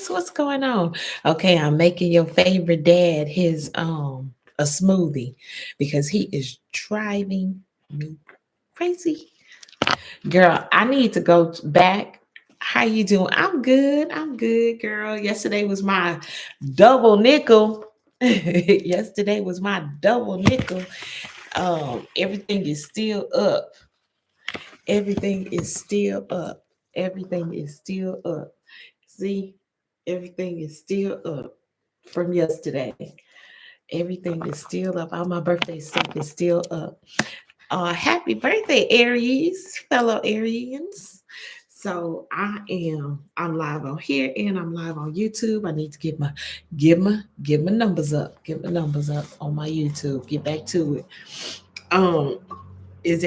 Yes, what's going on? Okay, I'm making your favorite dad his a smoothie because he is driving me crazy. Girl, I need to go back. How you doing? I'm good. I'm good, girl. Yesterday was my double nickel. Yesterday was my double nickel. Everything is still up. Everything is still up. Everything is still up. See, everything is still up from yesterday. Everything is still up. All my birthday stuff is still up. Happy birthday, Aries, fellow Arians. So I'm live on here and I'm live on YouTube. I need to get my numbers up. Get my numbers up on my YouTube. Get back to it. Um, is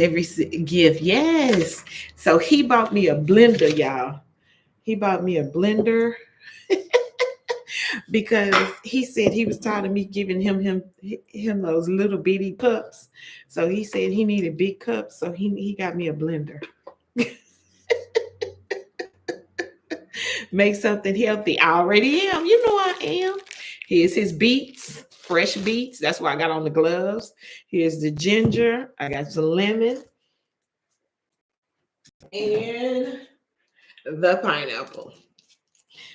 gift. Yes. So he bought me a blender, y'all. He bought me a blender because he said he was tired of me giving him those little bitty cups. So he said he needed big cups. So he got me a blender. Make something healthy. I already am. You know I am. Here's his beets, fresh beets. That's why I got on the gloves. Here's the ginger. I got some lemon and the pineapple.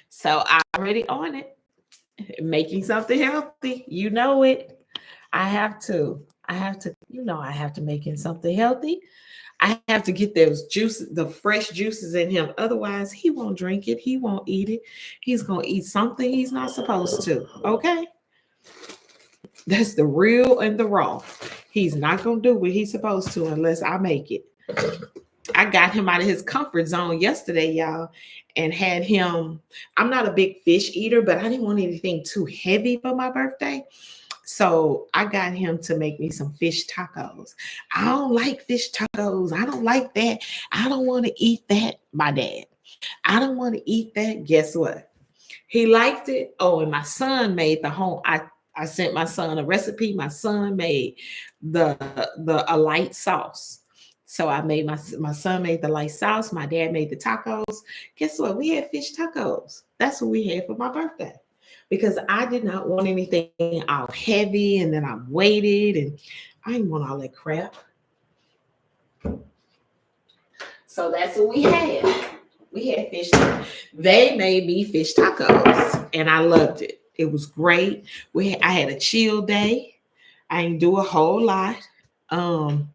So I'm already on it. Making something healthy. You know it. I have to. I have to make him something healthy. I have to get those juices, the fresh juices in him. Otherwise, he won't drink it. He won't eat it. He's going to eat something he's not supposed to. Okay? That's the real and the raw. He's not going to do what he's supposed to unless I make it. I got him out of his comfort zone yesterday, y'all, and had him. I'm not a big fish eater, but I didn't want anything too heavy for my birthday. So I got him to make me some fish tacos. I don't like fish tacos. I don't like that. I don't want to eat that. My dad. I don't want to eat that. Guess what? He liked it. Oh, and my son made the home. I sent my son a recipe. My son made the a light sauce. So I made my son made the light sauce. My dad made the tacos. Guess what? We had fish tacos. That's what we had for my birthday because I did not want anything all heavy and then I waited and I didn't want all that crap. So that's what we had. We had fish. They made me fish tacos and I loved it. It was great. I had a chill day. I didn't do a whole lot. Um,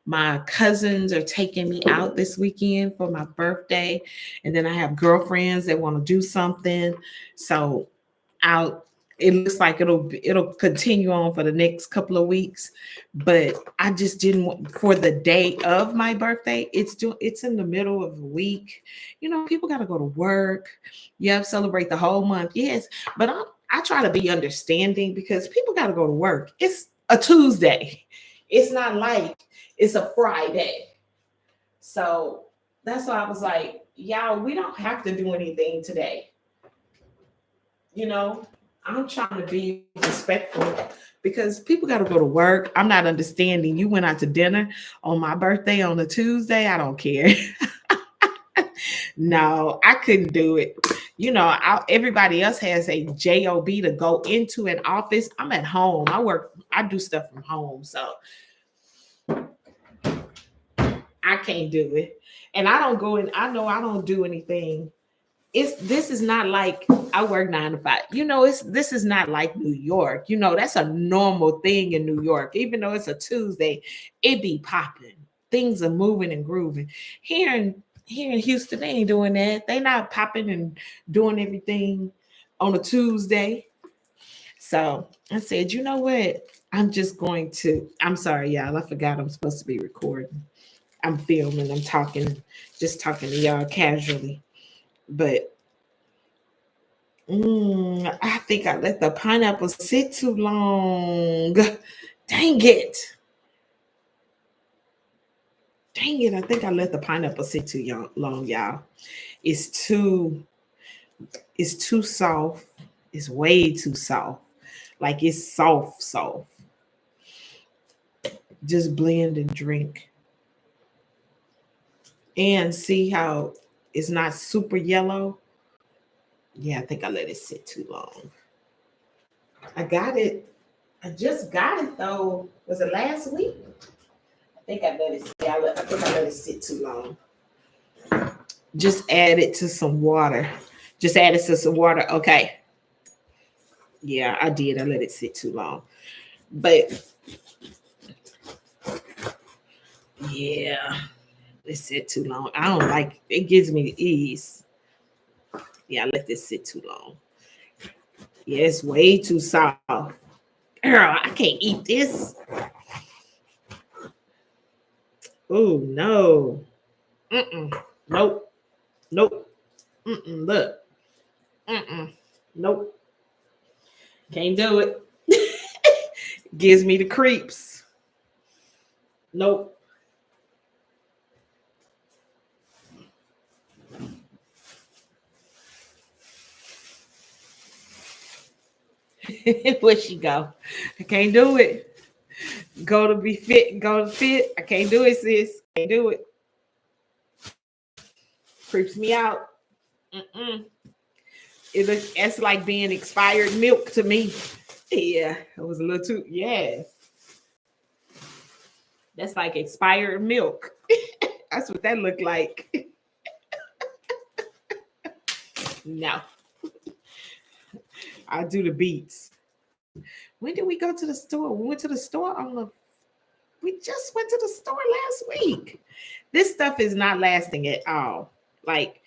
my cousins are taking me out this weekend for my birthday, and then I have girlfriends that want to do something. So out it looks like it'll continue on for the next couple of weeks, but I just didn't want for the day of my birthday. It's in the middle of the week. People got to go to work. You have to celebrate the whole month. Yes, but I try to be understanding because people got to go to work. It's a Tuesday. It's not like it's a Friday. So that's why I was like, y'all, we don't have to do anything today. You know, I'm trying to be respectful because people got to go to work. I'm not understanding. You went out to dinner on my birthday on a Tuesday. I don't care. No, I couldn't do it. Everybody else has a job to go into an office. I'm at home. I do stuff from home. So I can't do it. And I don't go in, I know I don't do anything. This is not like I work 9 to 5. This is not like New York. That's a normal thing in New York. Even though it's a Tuesday, it be popping. Things are moving and grooving. Here in Houston, they ain't doing that. They not popping and doing everything on a Tuesday. So I said, you know what? I'm sorry, y'all. I forgot I'm supposed to be recording. I'm filming. I'm talking, just talking to y'all casually. But I think I let the pineapple sit too long. Dang it. Dang it. I think I let the pineapple sit too long, y'all. It's too it's too soft. It's way too soft. Like it's soft, soft. Just blend and drink. And see how it's not super yellow. Yeah, I think I let it sit too long. I got it. I just got it though. Was it last week? I think I let it sit. I think I let it sit too long. Just add it to some water. Just add it to some water. Okay. Yeah, I did. I let it sit too long. But yeah, it sit too long. I don't like it. Gives me the ease. Yeah, I let this sit too long. Yeah, it's way too soft. Girl, I can't eat this. Oh no. Mm-mm. Nope. Nope. Mm-mm. Look. Mm-mm. Nope. Can't do it. Gives me the creeps. Nope. Where she go? I can't do it. Go to be fit. Go to fit. I can't do it, sis. Can't do it. Creeps me out. Mm-mm. It's like being expired milk to me. Yeah, it was a little too. Yeah, that's like expired milk. That's what that looked like. No, I do the beats. When did we go to the store? We went to the store on the. We just went to the store last week. This stuff is not lasting at all. Like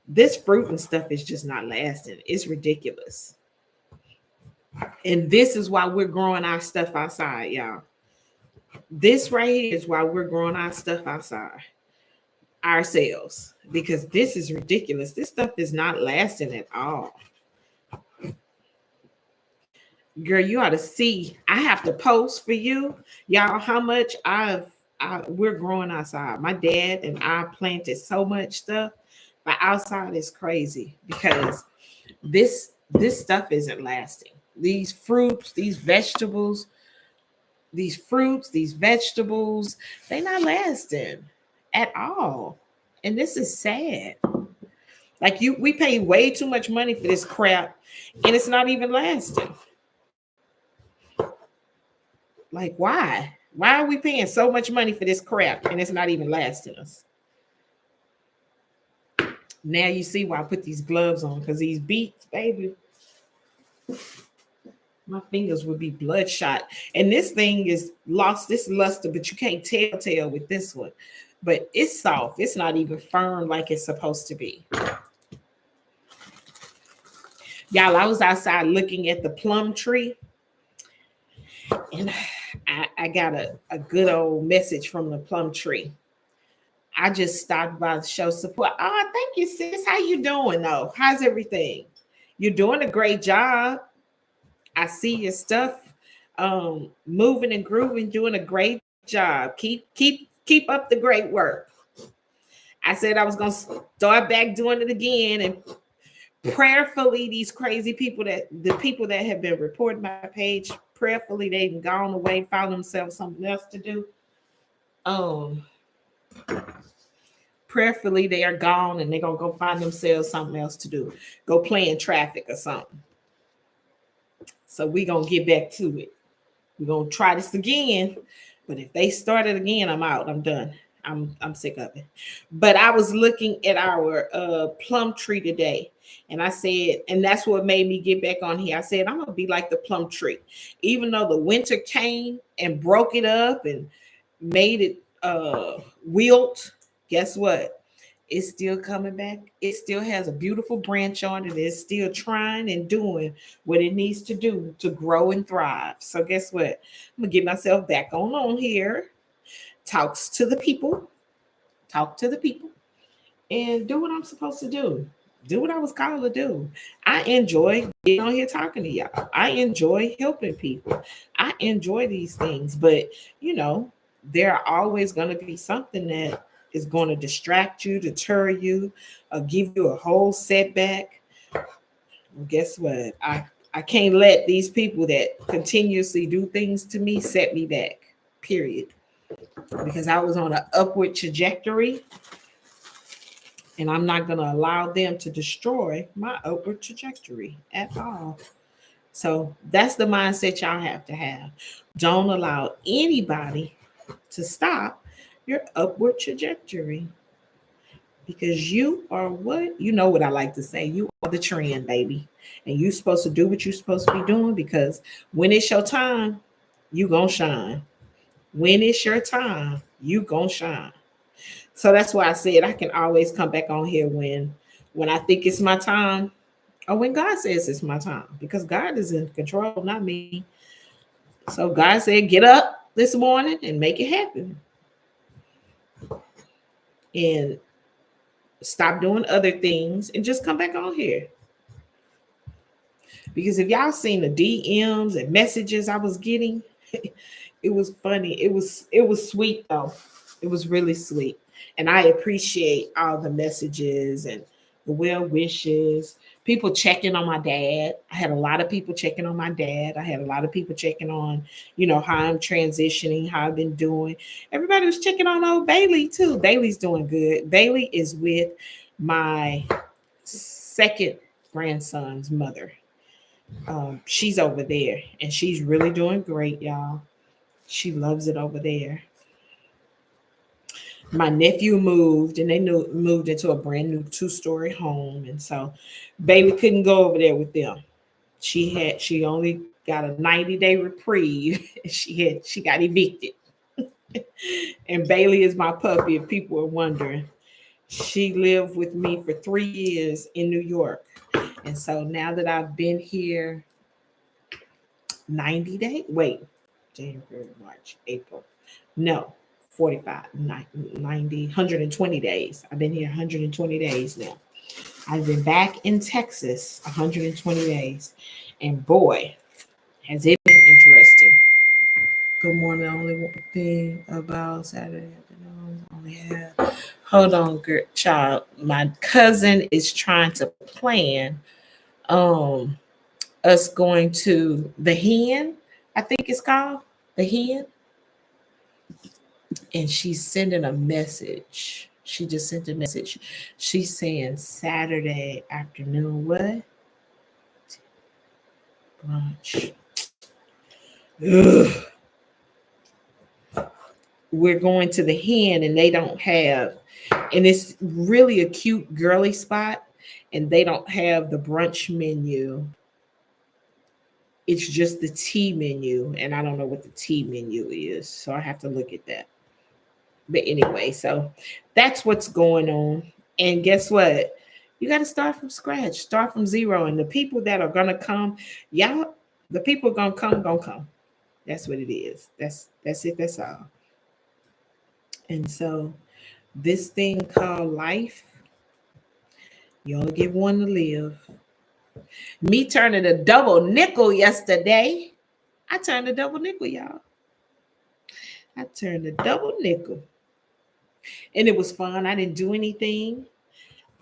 this fruit and stuff is just not lasting. It's ridiculous. And this is why we're growing our stuff outside, y'all. This right here is why we're growing our stuff outside ourselves because this is ridiculous. This stuff is not lasting at all. Girl, you ought to see. I have to post for you, y'all, how much we're growing outside. My dad and I planted so much stuff, but outside is crazy because this stuff isn't lasting. These fruits, these vegetables, these vegetables, they're not lasting at all. And this is sad. Like we pay way too much money for this crap and it's not even lasting. Like why? Why are we paying so much money for this crap and it's not even lasting us? Now you see why I put these gloves on because these beets, baby, my fingers would be bloodshot. And this thing is lost this luster, but you can't tell with this one. But it's soft. It's not even firm like it's supposed to be. Y'all, I was outside looking at the plum tree, and I got a good old message from the plum tree. I just stopped by to show support. Oh, thank you, sis. How you doing, though? How's everything? You're doing a great job. I see your stuff moving and grooving, doing a great job. Keep up the great work. I said I was gonna start back doing it again, and prayerfully, these crazy people the people that have been reporting my page, prayerfully they've gone away, found themselves something else to do. Prayerfully they are gone and they're gonna go find themselves something else to do, go play in traffic or something. So we're gonna get back to it. We're gonna try this again, but if they start it again, I'm out. I'm done. I'm sick of it. But I was looking at our plum tree today, and I said, and that's what made me get back on here. I said, I'm gonna be like the plum tree, even though the winter came and broke it up and made it wilt. Guess what? It's still coming back. It still has a beautiful branch on it. It's still trying and doing what it needs to do to grow and thrive. So guess what? I'm gonna get myself back on here. Talks to the people. Talk to the people. And do what I'm supposed to do. Do what I was called to do. I enjoy getting on here talking to y'all. I enjoy helping people. I enjoy these things. But there are always going to be something that is going to distract you, deter you, or give you a whole setback. Well, guess what? I can't let these people that continuously do things to me set me back. Period. Because I was on an upward trajectory. And I'm not going to allow them to destroy my upward trajectory at all. So that's the mindset y'all have to have. Don't allow anybody to stop your upward trajectory, because you are what? You know what I like to say. You are the trend, baby. And you're supposed to do what you're supposed to be doing, because when it's your time, you gonna shine. When it's your time, you gonna shine. So that's why I said I can always come back on here when I think it's my time, or when God says it's my time, because God is in control, not me. So God said, get up this morning and make it happen. And stop doing other things and just come back on here. Because if y'all seen the DMs and messages I was getting, it was funny. It was sweet though. It was really sweet. And I appreciate all the messages and the well wishes. People checking on my dad. I had a lot of people checking on my dad. I had a lot of people checking on, how I'm transitioning, how I've been doing. Everybody was checking on old Bailey too. Bailey's doing good. Bailey is with my second grandson's mother. She's over there and she's really doing great, y'all. She loves it over there. My nephew moved and moved into a brand new 2-story home. And so Bailey couldn't go over there with them. She only got a 90-day reprieve. She got evicted. And Bailey is my puppy, if people are wondering. She lived with me for 3 years in New York. And so now that I've been here 90 days, wait, January, March, April. No, 45, 90, 120 days. I've been here 120 days now. I've been back in Texas 120 days. And boy, has it been interesting. Good morning. The only one thing about Saturday afternoons only have. Hold on, girl, child. My cousin is trying to plan us going to the Hen, I think it's called the Hen. And she's sending a message. She just sent a message. She's saying Saturday afternoon, what? Brunch. Ugh. We're going to the Hen and they don't have, and it's really a cute girly spot, and they don't have the brunch menu. It's just the tea menu, and I don't know what the tea menu is, so I have to look at that. But anyway, so that's what's going on. And guess what? You got to start from scratch, start from zero. And the people that are gonna come, y'all, the people gonna come. That's what it is. That's it. That's all. And so this thing called life, you only get one to live. Me turning a double nickel yesterday. I turned a double nickel, y'all. I turned a double nickel. And it was fun. I didn't do anything.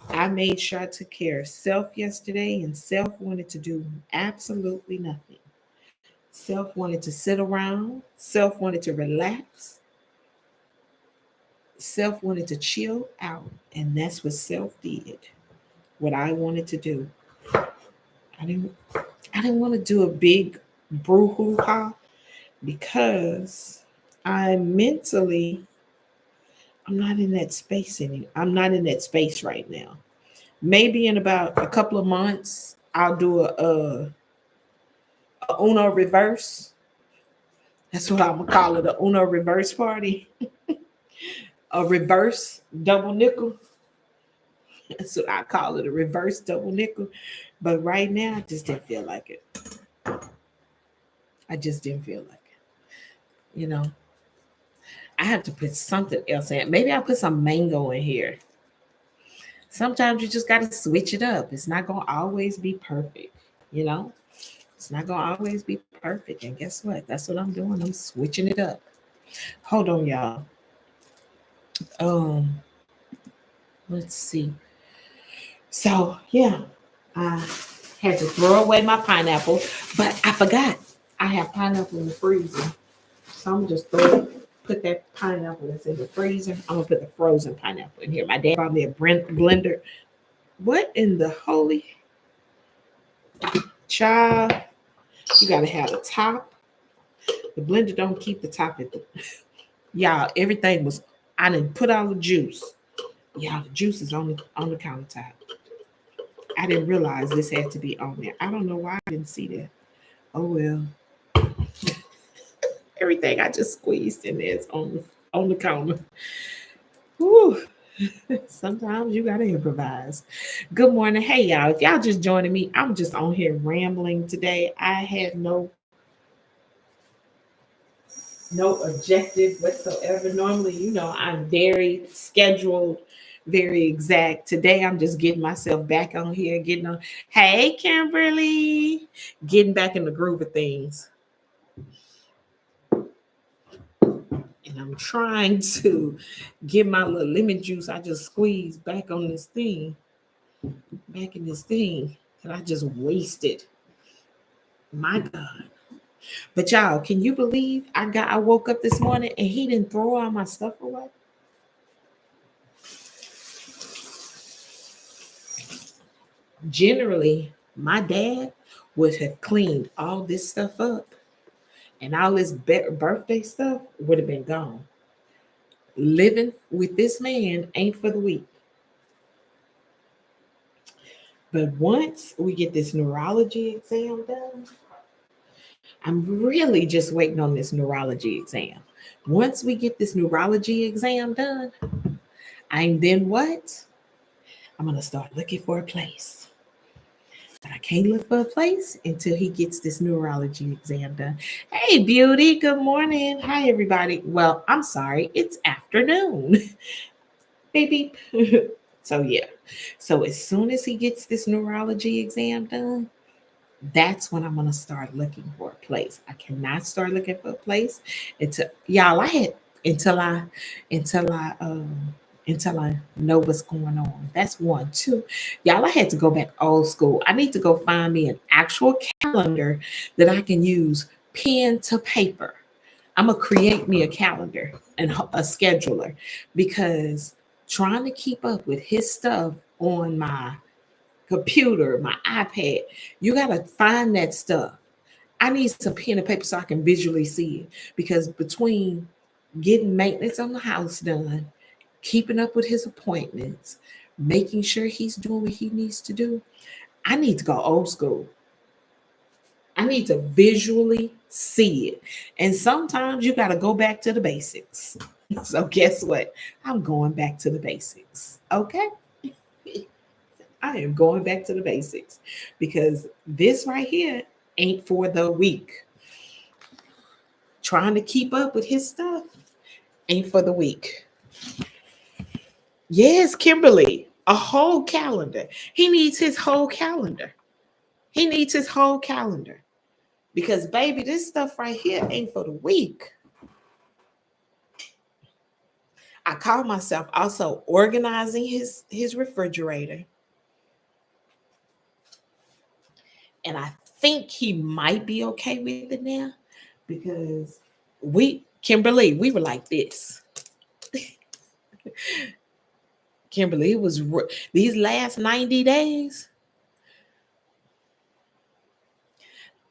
I made sure I took care of self yesterday, and self wanted to do absolutely nothing. Self wanted to sit around. Self wanted to relax. Self wanted to chill out. And that's what self did. What I wanted to do. I didn't want to do a big brouhaha, because I'm not in that space anymore. I'm not in that space right now. Maybe in about a couple of months, I'll do a Uno reverse. That's what I'm gonna call it, a Uno reverse party. A reverse double nickel. That's what I call it, a reverse double nickel. But right now, I just didn't feel like it. I just didn't feel like it. I have to put something else in. Maybe I'll put some mango in here. Sometimes you just got to switch it up. It's not going to always be perfect. It's not going to always be perfect. And guess what? That's what I'm doing. I'm switching it up. Hold on, y'all. Let's see. So, yeah, I had to throw away my pineapple, but I forgot I have pineapple in the freezer. So I'm just throw it. put that pineapple that's in the freezer. I'm gonna put the frozen pineapple in here. My dad brought me a blender. What in the holy child? You gotta have the top. The blender don't keep the top at the y'all. Everything was. I didn't put all the juice. Y'all, the juice is on the countertop. I didn't realize this had to be on there. I don't know why I didn't see that. Oh well. Everything I just squeezed in there is on the counter. Whew. Sometimes you gotta improvise. Good morning. Hey y'all. If y'all just joining me, I'm just on here rambling today. I had no objective whatsoever. Normally, I'm very scheduled, very exact. Today, I'm just getting myself back on here, getting on. Hey, Kimberly, getting back in the groove of things. And I'm trying to get my little lemon juice I just squeezed back on this thing, back in this thing that I just wasted. My God. But y'all, can you believe I woke up this morning and he didn't throw all my stuff away? Generally, my dad would have cleaned all this stuff up and all this birthday stuff would have been gone. Living with this man ain't for the weak. But once we get this neurology exam done, I'm really just waiting on this neurology exam. Once we get this neurology exam done, I'm then what? I'm going to start looking for a place. But I can't look for a place until he gets this neurology exam done. Hey, beauty. Good morning. Hi, everybody. Well, I'm sorry. It's afternoon. Beep, beep. So, yeah. So, as soon as he gets this neurology exam done, that's when I'm going to start looking for a place. I cannot start looking for a place until y'all. Until I know what's going on. That's one. Two, y'all. I had to go back old school. I need to go find me an actual calendar that I can use pen to paper. I'm gonna create me a calendar and a scheduler because trying to keep up with his stuff on my computer, my iPad. You got to find that stuff. I need some pen and paper so I can visually see it because between getting maintenance on the house done, keeping up with his appointments, making sure he's doing what he needs to do, I need to go old school. I need to visually see it. And sometimes you got to go back to the basics. So guess what? I'm going back to the basics. Okay? I am going back to the basics because this right here ain't for the weak. Trying to keep up with his stuff ain't for the weak. Yes, Kimberly, a whole calendar. He needs his whole calendar. He needs his whole calendar because, baby, this stuff right here ain't for the weak. I call myself also organizing his refrigerator. And I think he might be okay with it now because Kimberly, we were like this. Kimberly, it was these last 90 days.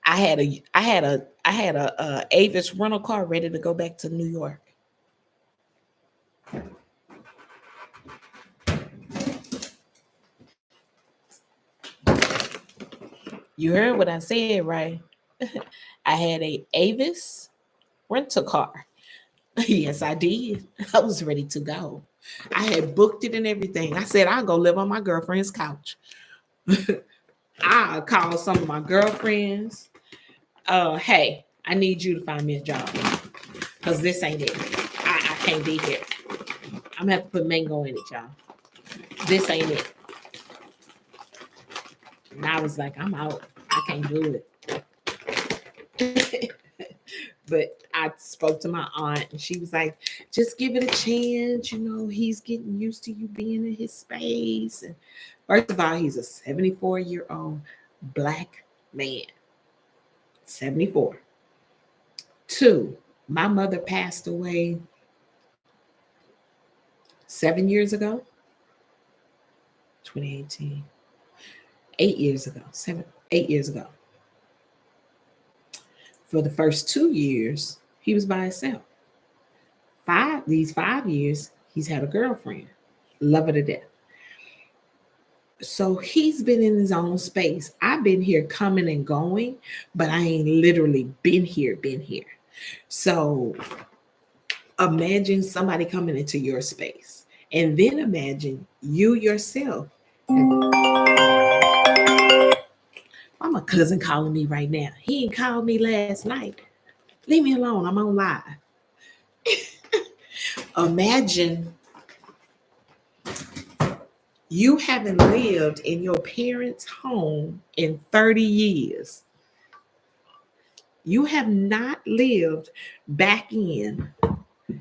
I had a Avis rental car ready to go back to New York. You heard what I said, right? I had a Avis rental car. Yes, I did. I was ready to go. I had booked it and everything. I said I'll go live on my girlfriend's couch. I'll call some of my girlfriends. Hey, I need you to find me a job because this ain't it. I can't be here. I'm gonna have to put mango in it, y'all. This ain't it. And I was like, I'm out. I can't do it. But I spoke to my aunt and she was like, just give it a chance. He's getting used to you being in his space. And first of all, he's a 74-year-old Black man. 74. Two, My mother passed away 7 years ago, 2018, 8 years ago, 8 years ago. For the first 2 years, he was by himself. These 5 years, he's had a girlfriend. Love her to death. So he's been in his own space. I've been here coming and going, but I ain't literally been here. So imagine somebody coming into your space, and then imagine you yourself. My cousin calling me right now. He ain't called me last night. Leave me alone. I'm on live. Imagine you haven't lived in your parents' home in 30 years. You have not lived back in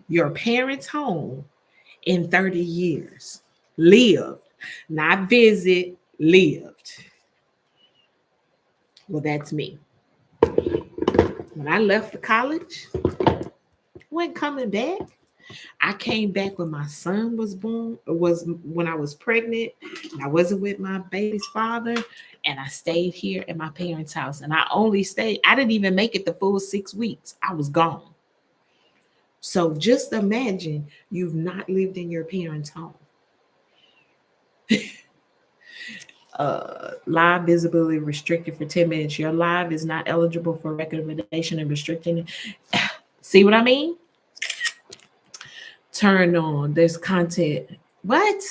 your parents' home in 30 years. Lived, not visit, lived. Well, that's me. When I left for college, I wasn't coming back. I came back when my son was born, was when I was pregnant, and I wasn't with my baby's father, and I stayed here at my parents' house. And I didn't even make it the full 6 weeks. I was gone. So just imagine you've not lived in your parents' home. Live visibility restricted for 10 minutes. Your live is not eligible for recommendation and restricting. See what I mean? Turn on. There's content. What?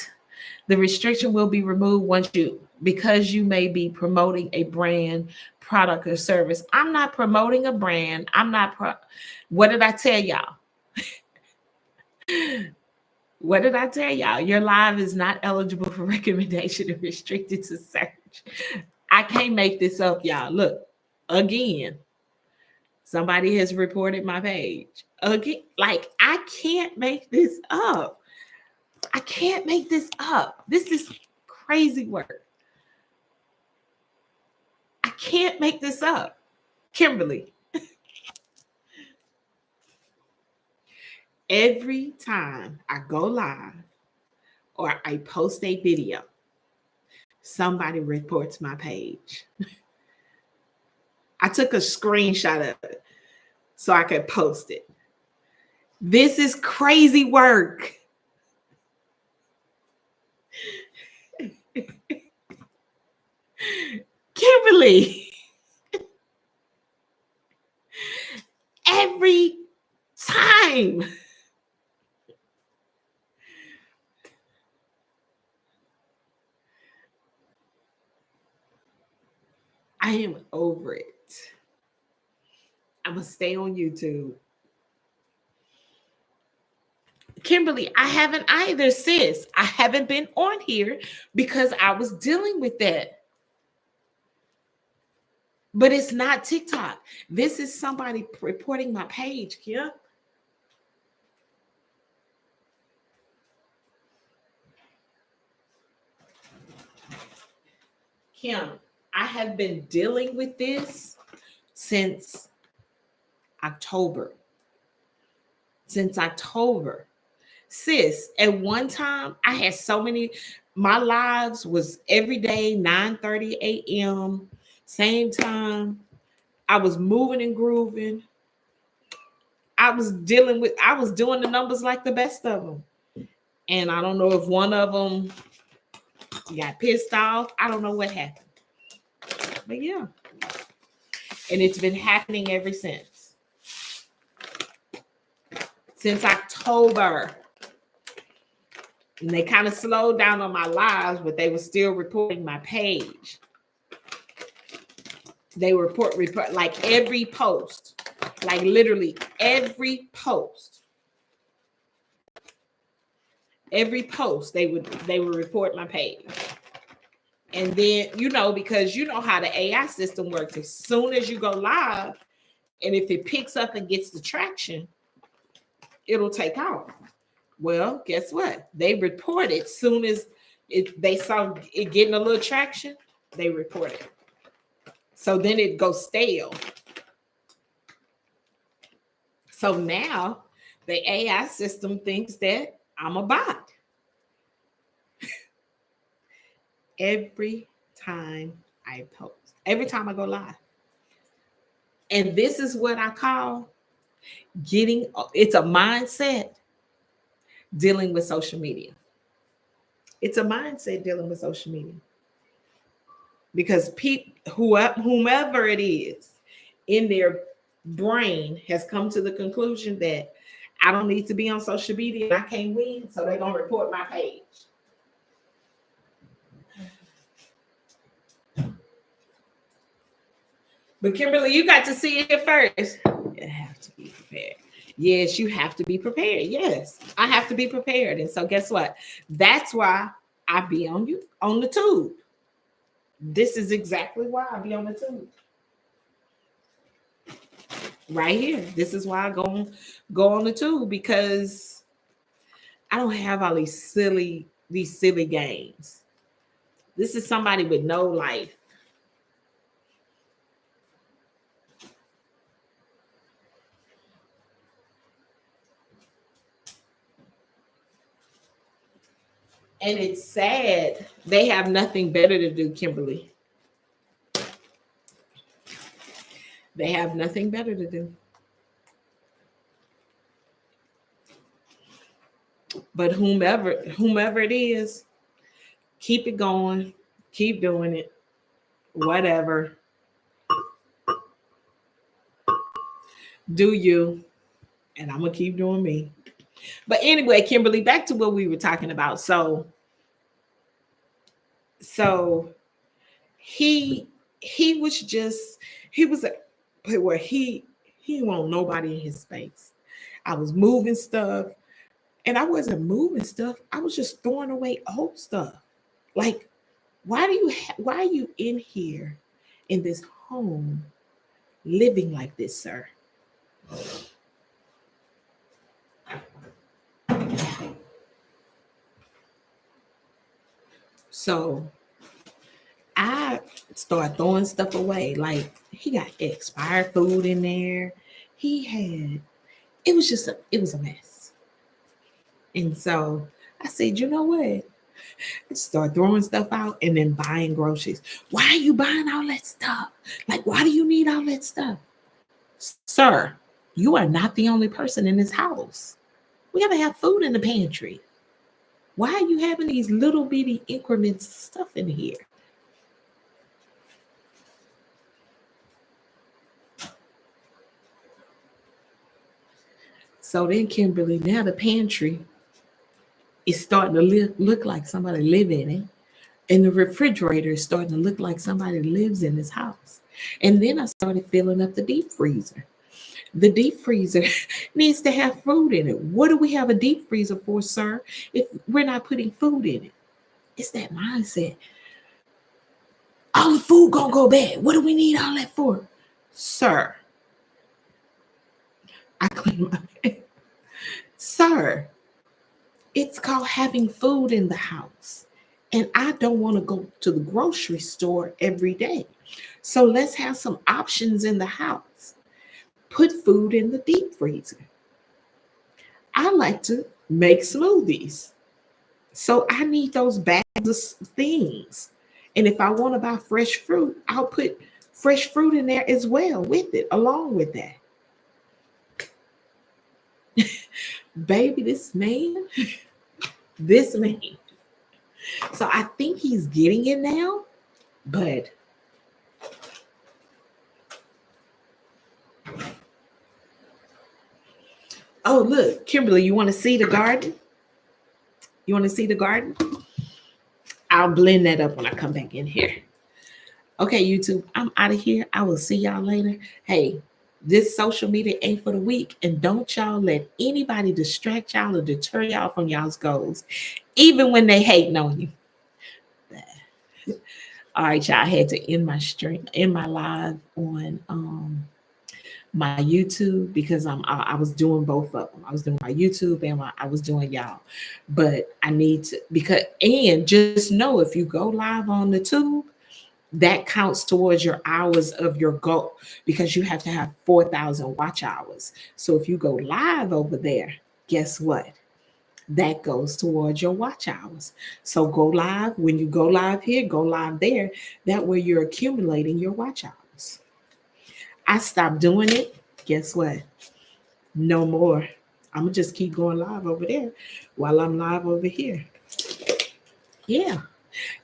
The restriction will be removed because you may be promoting a brand, product, or service. I'm not promoting a brand. What did I tell y'all? What did I tell y'all? Your live is not eligible for recommendation and restricted to search. I can't make this up, y'all. Look, again, somebody has reported my page. Again, like I can't make this up. I can't make this up. This is crazy work. I can't make this up. Kimberly. Every time I go live or I post a video, somebody reports my page. I took a screenshot of it so I could post it. This is crazy work. Kimberly. Every time. I am over it. I'm going to stay on YouTube. Kimberly, I haven't either, sis. I haven't been on here because I was dealing with that. But it's not TikTok. This is somebody reporting my page, Kim. Kim, I have been dealing with this since October. Sis, at one time, I had so many, my lives was every day, 9:30 a.m., same time. I was moving and grooving. I was doing the numbers like the best of them. And I don't know if one of them got pissed off. I don't know what happened. But yeah. And it's been happening ever since. Since October. And they kind of slowed down on my lives, but they were still reporting my page. They report like every post, like literally every post. Every post they would report my page. And then, because you know how the AI system works. As soon as you go live, and if it picks up and gets the traction, it'll take off. Well, guess what? They reported soon as they saw it getting a little traction, they reported. So then it goes stale. So now the AI system thinks that I'm a bot. Every time I post, every time I go live. And this is what I call getting, it's a mindset dealing with social media. It's a mindset dealing with social media. Because whomever it is in their brain has come to the conclusion that I don't need to be on social media and I can't win, so they're going to report my page. But Kimberly, you got to see it first. You have to be prepared. Yes, you have to be prepared. Yes, I have to be prepared. And so guess what? That's why I be on you on the tube. This is exactly why I be on the tube. Right here. This is why I go on the tube, because I don't have all these silly games. This is somebody with no life. And it's sad. They have nothing better to do, Kimberly. They have nothing better to do. But whomever it is, keep it going, keep doing it, whatever. Do you, and I'm gonna keep doing me. But anyway, Kimberly, back to what we were talking about. So he was a where he won't nobody in his space. I was moving stuff, and I wasn't moving stuff. I was just throwing away old stuff. Like, why are you in here in this home living like this, sir? So I start throwing stuff away. Like, he got expired food in there. It was a mess. And so I said, you know what? Start throwing stuff out and then buying groceries. Why are you buying all that stuff? Like, why do you need all that stuff? Sir, you are not the only person in this house. We gotta have food in the pantry. Why are you having these little bitty increments of stuff in here? So then, Kimberly, now the pantry is starting to look like somebody live in it. And the refrigerator is starting to look like somebody lives in this house. And then I started filling up the deep freezer. The deep freezer needs to have food in it. What do we have a deep freezer for, sir, if we're not putting food in it? It's that mindset. All the food gonna go bad. What do we need all that for? Sir, I clean my bed. Sir, it's called having food in the house. And I don't want to go to the grocery store every day. So let's have some options in the house. Put food in the deep freezer. I like to make smoothies. So I need those bags of things. And if I want to buy fresh fruit, I'll put fresh fruit in there as well with it, along with that. Baby, this man. So I think he's getting it now, but oh, look, Kimberly, you want to see the garden? You want to see the garden? I'll blend that up when I come back in here. Okay, YouTube, I'm out of here. I will see y'all later. Hey, this social media ain't for the weak, and don't y'all let anybody distract y'all or deter y'all from y'all's goals, even when they hating on you. All right, y'all, I had to end my live on my YouTube because I was doing both of them. I was doing my YouTube and I was doing y'all. But I need to, and just know, if you go live on the tube, that counts towards your hours of your goal because you have to have 4,000 watch hours. So if you go live over there, guess what? That goes towards your watch hours. So go live. When you go live here, go live there. That way you're accumulating your watch hours. I stopped doing it. Guess what? No more. I'm going to just keep going live over there while I'm live over here. Yeah.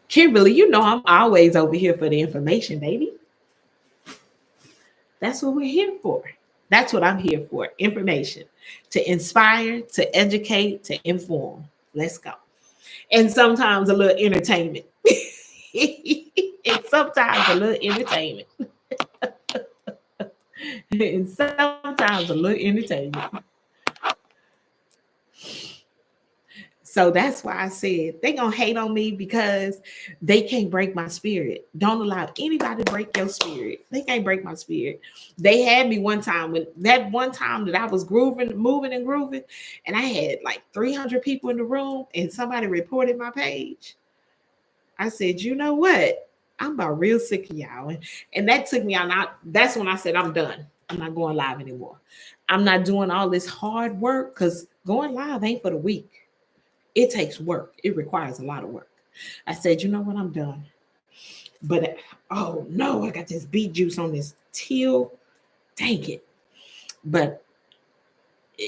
Kimberly, you know I'm always over here for the information, baby. That's what we're here for. That's what I'm here for. Information. To inspire, to educate, to inform. Let's go. And sometimes a little entertainment. And sometimes a little entertainment. And sometimes a little entertainment. So that's why I said they gonna hate on me because they can't break my spirit. Don't allow anybody to break your spirit. They can't break my spirit. They had me one time when that one time that I was grooving, moving and grooving, and I had like 300 people in the room, and somebody reported my page. I said, you know what? I'm about real sick of y'all. And that took me out. That's when I said, I'm done. I'm not going live anymore. I'm not doing all this hard work because going live ain't for the weak. It takes work. It requires a lot of work. I said, you know what? I'm done. But oh no, I got this beet juice on this teal. Dang it. But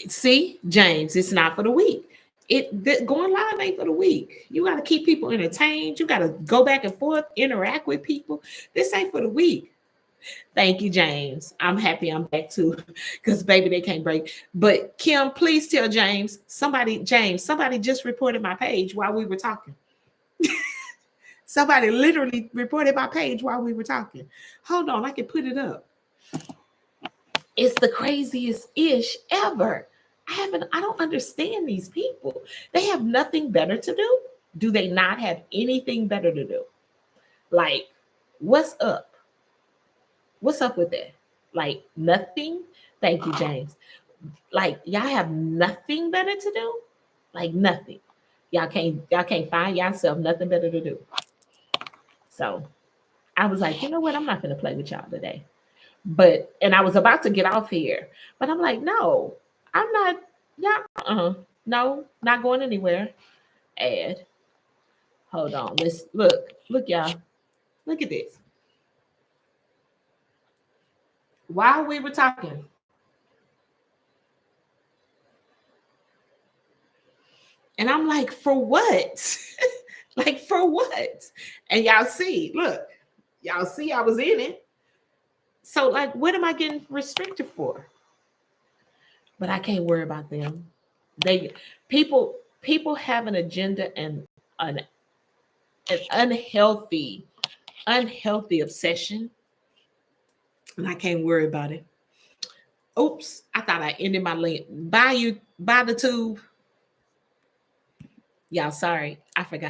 see, James, it's not for the weak. Going live ain't for the weak. You got to keep people entertained. You got to go back and forth, interact with people. This ain't for the weak. Thank you, James. I'm happy I'm back too, because baby, they can't break. But Kim, please tell James. Somebody just reported my page while we were talking. Somebody literally reported my page while we were talking. Hold on, I can put it up. It's the craziest ish ever. I don't understand these people. They have nothing better to do. Do they not have anything better to do? Like, what's up? What's up with that? Like, nothing? Thank you, James. Like, y'all have nothing better to do? Like, nothing. Y'all can't find yourself nothing better to do. So I was like, you know what? I'm not going to play with y'all today. And I was about to get off here, but I'm like, no, I'm not. Yeah, no, not going anywhere. Add. Hold on. Let's look, y'all. Look at this. While we were talking, and I'm like, for what? Like, for what? And y'all see, look, y'all see, I was in it. So, like, what am I getting restricted for? But I can't worry about them. People have an agenda and an unhealthy obsession, and I can't worry about it. Oops, I thought I ended my link. Buy the tube. Y'all, sorry, I forgot.